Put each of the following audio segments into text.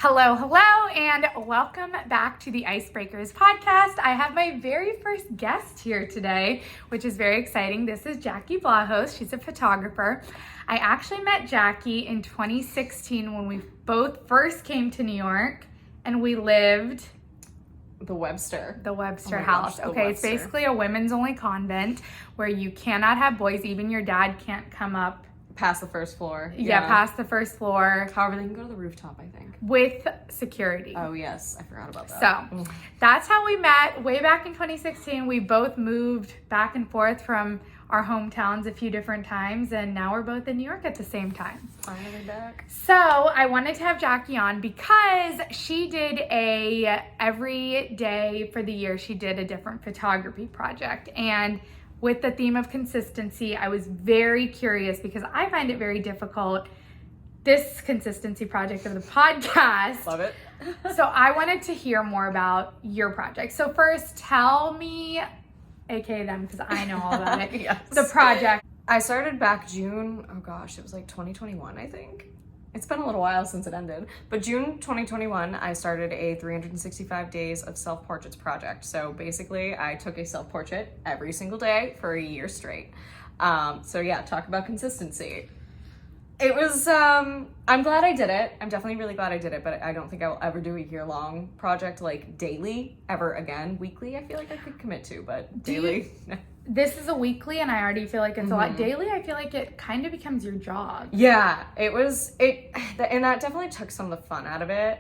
Hello, and welcome back to the Icebreakers podcast. I have my very first guest here today, which is very exciting. This is Jackie Vlahos. She's a photographer. I actually met Jackie in 2016 when we both first came to New York, and we lived The Webster house. Okay, it's basically a women's only convent where you cannot have boys. Even your dad can't come up past the first floor. Yeah, past the first floor. However, they can go to the rooftop, I think. With security. Oh, yes. I forgot about that. So, that's how we met way back in 2016. We both moved back and forth from our hometowns a few different times, and now we're both in New York at the same time. Finally back. So, I wanted to have Jackie on because she did every day for the year, she did a different photography project. And with the theme of consistency, I was very curious because I find it very difficult, this consistency project of the podcast. Love it. So I wanted to hear more about your project. So first, tell me, aka them, because I know all about it, Yes. the project. I started back June, it was like 2021, I think. It's been a little while since it ended, but June 2021, I started a 365 days of self-portraits project. So basically, I took a self-portrait every single day for a year straight. So yeah, talk about consistency. It was, I'm glad I did it. I'm definitely really glad I did it, but I don't think I will ever do a year-long project like daily ever again. Weekly, I feel like I could commit to, but daily. This is a weekly, and I already feel like it's a lot. Daily, I feel like it kind of becomes your job. Yeah, and that definitely took some of the fun out of it.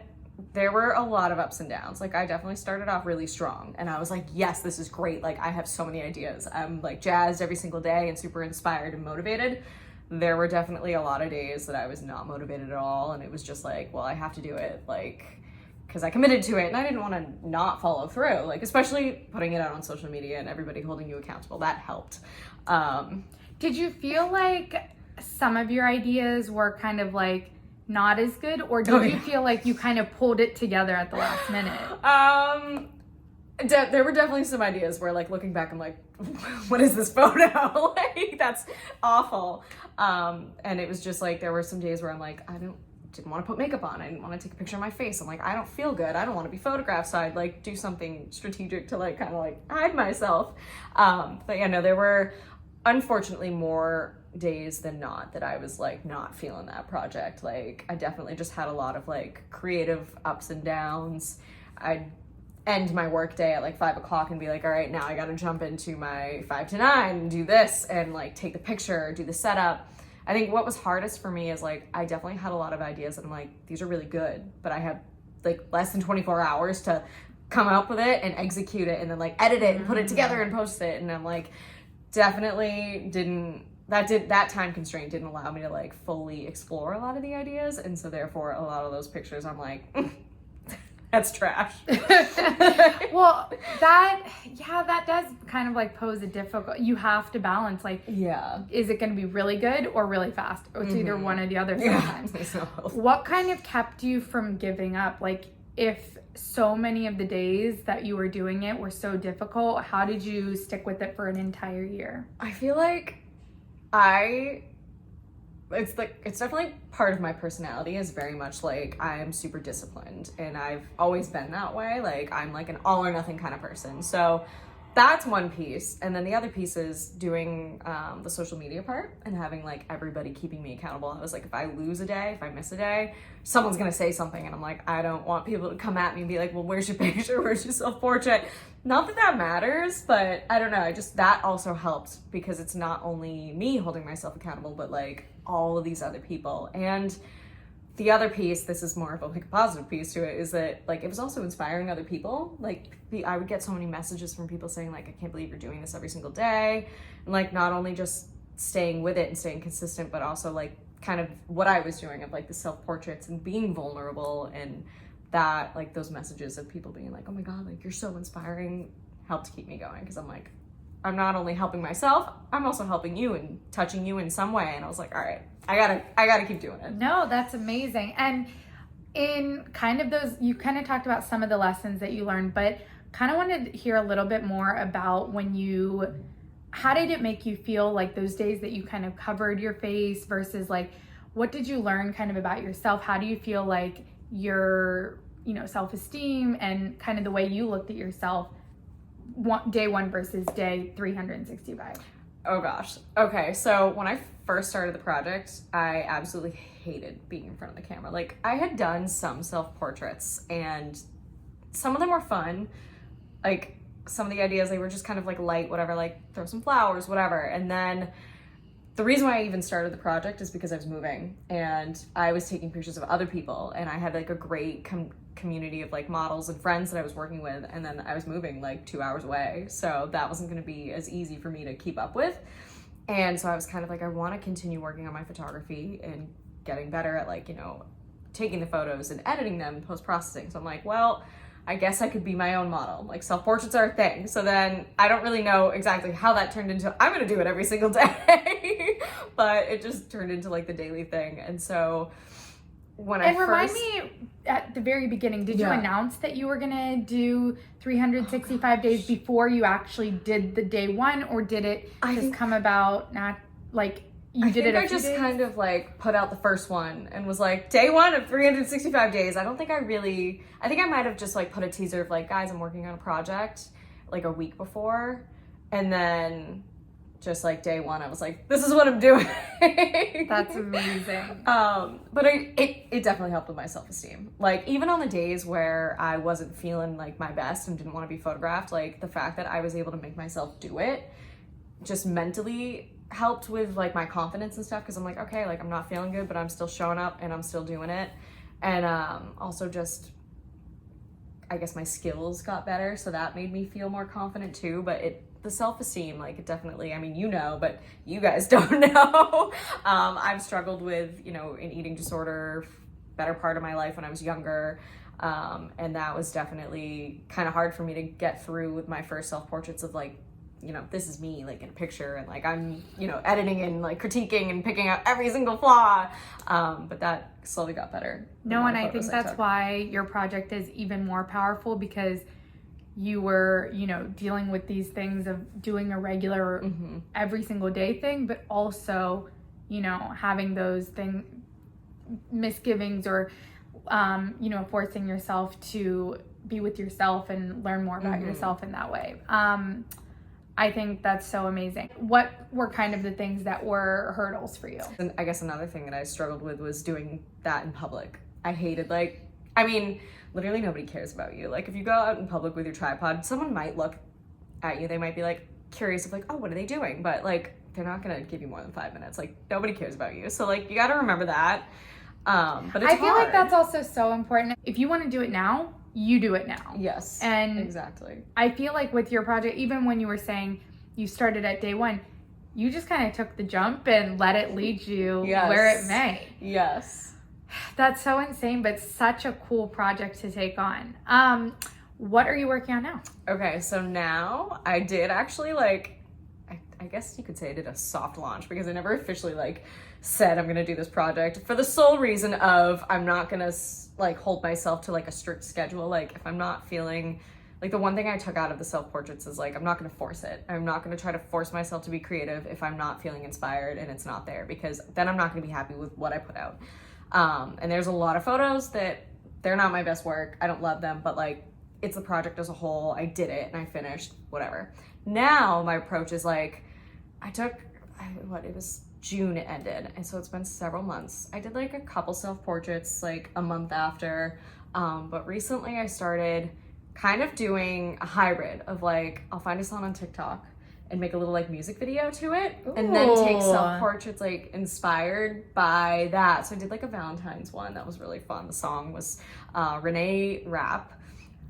There were a lot of ups and downs. Like, I definitely started off really strong, and I was like, yes, this is great. Like, I have so many ideas. I'm like jazzed every single day and super inspired and motivated. There were definitely a lot of days that I was not motivated at all, and it was just like, well, I have to do it, like, because I committed to it, and I didn't want to not follow through, like, especially putting it out on social media and everybody holding you accountable. That helped. Did you feel like some of your ideas were kind of like not as good, or did you feel like you kind of pulled it together at the last minute? There were definitely some ideas where, like, looking back, I'm like, what is this photo? Like, that's awful. And it was just like, there were some days where I'm like, I didn't want to put makeup on. I didn't want to take a picture of my face. I'm like, I don't feel good. I don't want to be photographed. So I'd like do something strategic to like kind of like hide myself. But yeah, no, there were unfortunately more days than not that I was like not feeling that project. Like, I definitely just had a lot of like creative ups and downs. I'd end my work day at like 5 o'clock and be like, all right, now I got to jump into my 5 to 9 and do this and like take the picture, do the setup. I think what was hardest for me is like, I definitely had a lot of ideas and I'm like, these are really good, but I have like less than 24 hours to come up with it and execute it and then like edit it and put it together and post it. And I'm like, definitely that time constraint didn't allow me to like fully explore a lot of the ideas. And so therefore a lot of those pictures I'm like, that's trash. Well, that does kind of like pose a difficult, you have to balance like, is it going to be really good or really fast? Or it's either one or the other sometimes. What kind of kept you from giving up? Like, if so many of the days that you were doing it were so difficult, how did you stick with it for an entire year? I feel like it's definitely part of my personality is very much like I am super disciplined and I've always been that way. Like, I'm like an all or nothing kind of person. So that's one piece. And then the other piece is doing the social media part and having like everybody keeping me accountable. I was like, if I lose a day, if I miss a day, someone's going to say something. And I'm like, I don't want people to come at me and be like, well, where's your picture? Where's your self-portrait? Not that matters, but I don't know. That also helped because it's not only me holding myself accountable, but like all of these other people. And the other piece, this is more of a like a positive piece to it, is that like it was also inspiring other people. Like I would get so many messages from people saying like, I can't believe you're doing this every single day. And like not only just staying with it and staying consistent, but also like kind of what I was doing of like the self-portraits and being vulnerable, and that like those messages of people being like, oh my God, like you're so inspiring, helped keep me going. Because I'm like, I'm not only helping myself, I'm also helping you and touching you in some way. And I was like, all right, I gotta keep doing it. No, that's amazing. And in kind of those, you kind of talked about some of the lessons that you learned, but kind of wanted to hear a little bit more about how did it make you feel, like those days that you kind of covered your face versus like, what did you learn kind of about yourself? How do you feel like your, self-esteem and kind of the way you looked at yourself day 1 versus day 365? Oh gosh. Okay, so when I first started the project, I absolutely hated being in front of the camera. Like, I had done some self-portraits and some of them were fun. Like, some of the ideas, they were just kind of like light, whatever, like throw some flowers, whatever. And then the reason why I even started the project is because I was moving and I was taking pictures of other people, and I had like a great community of like models and friends that I was working with, and then I was moving like 2 hours away, so that wasn't going to be as easy for me to keep up with. And so I was kind of like, I want to continue working on my photography and getting better at like, taking the photos and editing them, post-processing. So I'm like, well, I guess I could be my own model. Like, self-portraits are a thing. So then I don't really know exactly how that turned into, I'm going to do it every single day, but it just turned into like the daily thing. And so remind me, at the very beginning, did you announce that you were going to do 365 days before you actually did the day 1, or did it just come about not like you did it a few days? I just kind of like put out the first one and was like, day 1 of 365 days. I think I might have just like put a teaser of like, guys, I'm working on a project like a week before. And then just like day 1, I was like, this is what I'm doing. That's amazing. But it definitely helped with my self-esteem. Like, even on the days where I wasn't feeling like my best and didn't want to be photographed, like the fact that I was able to make myself do it just mentally helped with like my confidence and stuff, because I'm like, okay, like I'm not feeling good, but I'm still showing up and I'm still doing it. And also just, I guess my skills got better, so that made me feel more confident too. But the self-esteem, like, it definitely, I mean, but you guys don't know. I've struggled with, an eating disorder better part of my life when I was younger. And that was definitely kind of hard for me to get through with my first self-portraits of like, this is me, like in a picture, and like I'm, editing and like critiquing and picking out every single flaw. But that slowly got better. No, and I think that's why your project is even more powerful, because you were, dealing with these things of doing a regular every single day thing, but also, having those misgivings or, forcing yourself to be with yourself and learn more about yourself in that way. I think that's so amazing. What were kind of the things that were hurdles for you? And I guess another thing that I struggled with was doing that in public. I hated, literally nobody cares about you. Like, if you go out in public with your tripod, someone might look at you. They might be like curious of like, oh, what are they doing? But like, they're not gonna give you more than 5 minutes. Like, nobody cares about you. So like, you gotta remember that. But it's I feel like that's also so important. If you want to do it now, you do it now. Yes. And exactly. I feel like with your project, even when you were saying you started at day 1, you just kind of took the jump and let it lead you where it may. Yes. That's so insane, but such a cool project to take on. What are you working on now? Okay, so now I did actually I guess you could say I did a soft launch, because I never officially said I'm gonna do this project, for the sole reason of I'm not gonna hold myself to a strict schedule. Like, if I'm not feeling the one thing I took out of the self-portraits is I'm not gonna force it. I'm not gonna try to force myself to be creative if I'm not feeling inspired and it's not there, because then I'm not gonna be happy with what I put out. And there's a lot of photos that they're not my best work. I don't love them, but it's the project as a whole. I did it and I finished, whatever. Now my approach is it was June it ended, and so it's been several months. I did a couple self-portraits a month after, but recently I started kind of doing a hybrid of I'll find a song on TikTok and make a little music video to it. Ooh. And then take self-portraits inspired by that. So I did a Valentine's one that was really fun. The song was Renee Rapp.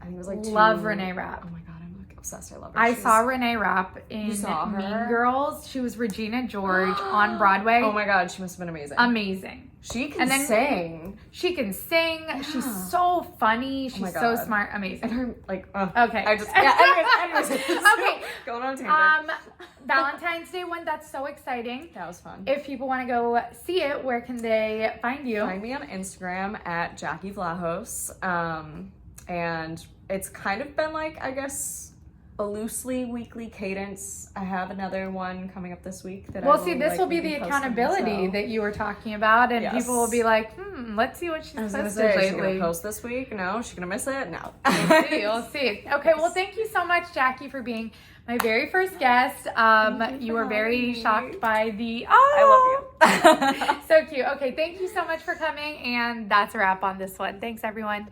I think it was Love Renee Rapp. Oh my god, I'm obsessed. I love her. I saw Renee Rapp in Mean Girls. She was Regina George on Broadway. Oh my god, she must have been amazing. Amazing. She can sing. She can sing. Yeah. She's so funny. She's so smart. Amazing. And her okay. Anyways. Okay. Going on a tangent. Valentine's Day one, that's so exciting. That was fun. If people want to go see it, where can they find you? Find me on Instagram at Jackie Vlahos. And it's kind of been I guess a loosely weekly cadence. I have another one coming up this week that well, see, this will be the accountability that you were talking about, and people will be like, let's see what she's posted lately. Is she gonna post this week? No. Is she gonna miss it? No. We'll see. Okay, well, thank you so much, Jackie, for being my very first guest. You were very shocked by the... I love you. So cute. Okay, thank you so much for coming, and that's a wrap on this one. Thanks, everyone.